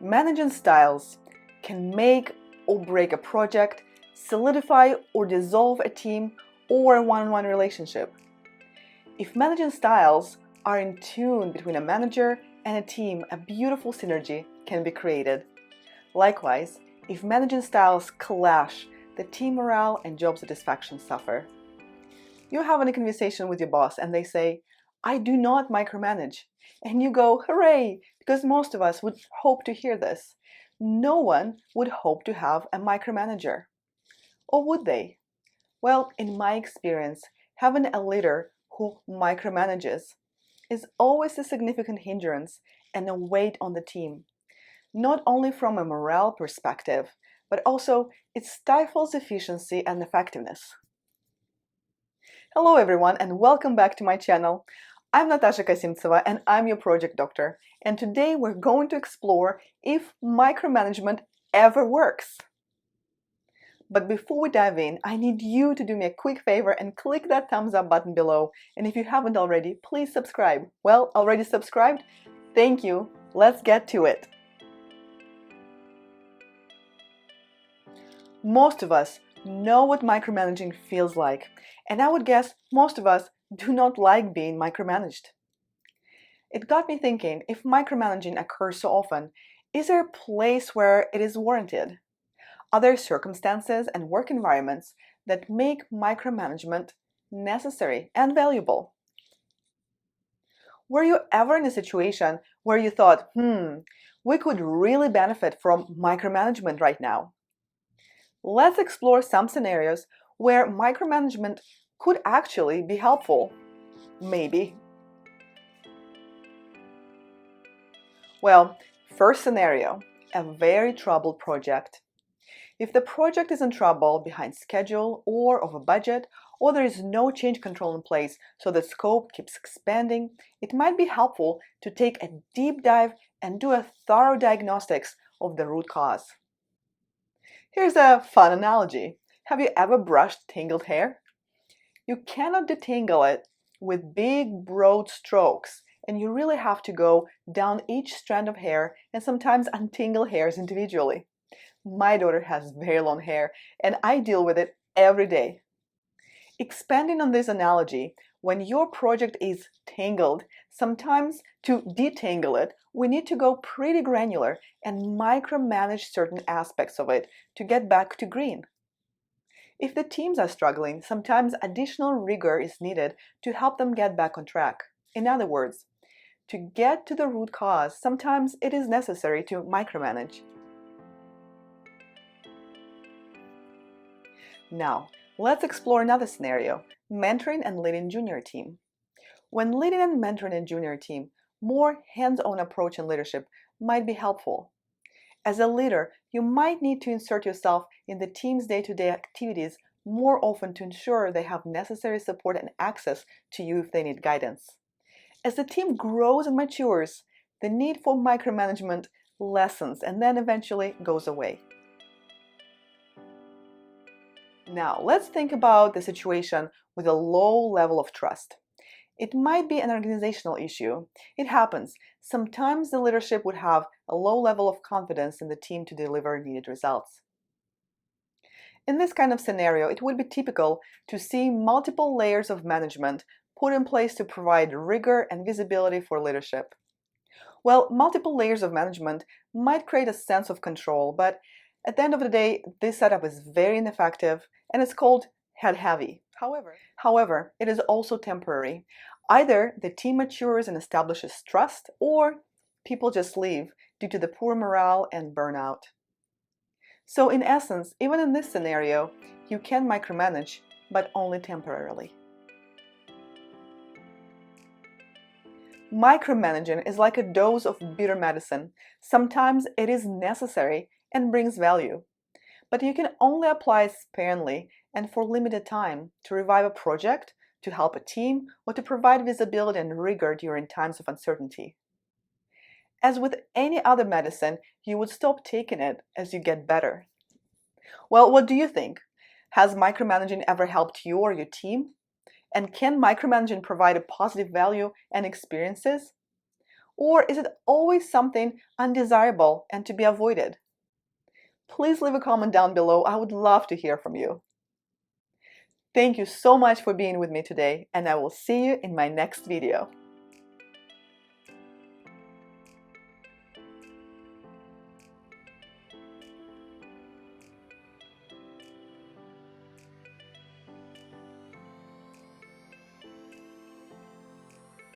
Managing styles can make or break a project, solidify or dissolve a team or a one-on-one relationship. If managing styles are in tune between a manager and a team, a beautiful synergy can be created. Likewise, if managing styles clash, the team morale and job satisfaction suffer. You're having a conversation with your boss and they say, "I do not micromanage." And you go, "Hooray!" Because most of us would hope to hear this. No one would hope to have a micromanager. Or would they? Well, in my experience, having a leader who micromanages is always a significant hindrance and a weight on the team. Not only from a morale perspective, but also it stifles efficiency and effectiveness. Hello everyone and welcome back to my channel. I'm Natasha Kasimtseva and I'm your project doctor. And today we're going to explore if micromanagement ever works. But before we dive in, I need you to do me a quick favor and click that thumbs up button below. And if you haven't already, please subscribe. Well, already subscribed? Thank you. Let's get to it. Most of us know what micromanaging feels like, and I would guess most of us do not like being micromanaged. It got me thinking, if micromanaging occurs so often, is there a place where it is warranted? Are there circumstances and work environments that make micromanagement necessary and valuable? Were you ever in a situation where you thought, we could really benefit from micromanagement right now? Let's explore some scenarios where micromanagement could actually be helpful. Maybe. Well, first scenario, a very troubled project. If the project is in trouble, behind schedule or over budget, or there is no change control in place so the scope keeps expanding, it might be helpful to take a deep dive and do a thorough diagnostics of the root cause. Here's a fun analogy. Have you ever brushed tangled hair? You cannot detangle it with big, broad strokes, and you really have to go down each strand of hair and sometimes untangle hairs individually. My daughter has very long hair, and I deal with it every day. Expanding on this analogy, when your project is tangled, sometimes to detangle it, we need to go pretty granular and micromanage certain aspects of it to get back to green. If the teams are struggling, sometimes additional rigor is needed to help them get back on track. In other words, to get to the root cause, sometimes it is necessary to micromanage. Now, let's explore another scenario, mentoring and leading junior team. When leading and mentoring a junior team, more hands-on approach in leadership might be helpful. As a leader, you might need to insert yourself in the team's day-to-day activities more often to ensure they have necessary support and access to you if they need guidance. As the team grows and matures, the need for micromanagement lessens and then eventually goes away. Now, let's think about the situation with a low level of trust. It might be an organizational issue. It happens. Sometimes the leadership would have a low level of confidence in the team to deliver needed results. In this kind of scenario, it would be typical to see multiple layers of management put in place to provide rigor and visibility for leadership. Well, multiple layers of management might create a sense of control, but at the end of the day, this setup is very ineffective and it's called head-heavy. However, it is also temporary. Either the team matures and establishes trust, or people just leave due to the poor morale and burnout. So in essence, even in this scenario, you can micromanage, but only temporarily. Micromanaging is like a dose of bitter medicine. Sometimes it is necessary and brings value, but you can only apply it sparingly and for limited time to revive a project, to help a team, or to provide visibility and rigor during times of uncertainty. As with any other medicine, you would stop taking it as you get better. Well, what do you think? Has micromanaging ever helped you or your team? And can micromanaging provide a positive value and experiences? Or is it always something undesirable and to be avoided? Please leave a comment down below. I would love to hear from you. Thank you so much for being with me today, and I will see you in my next video.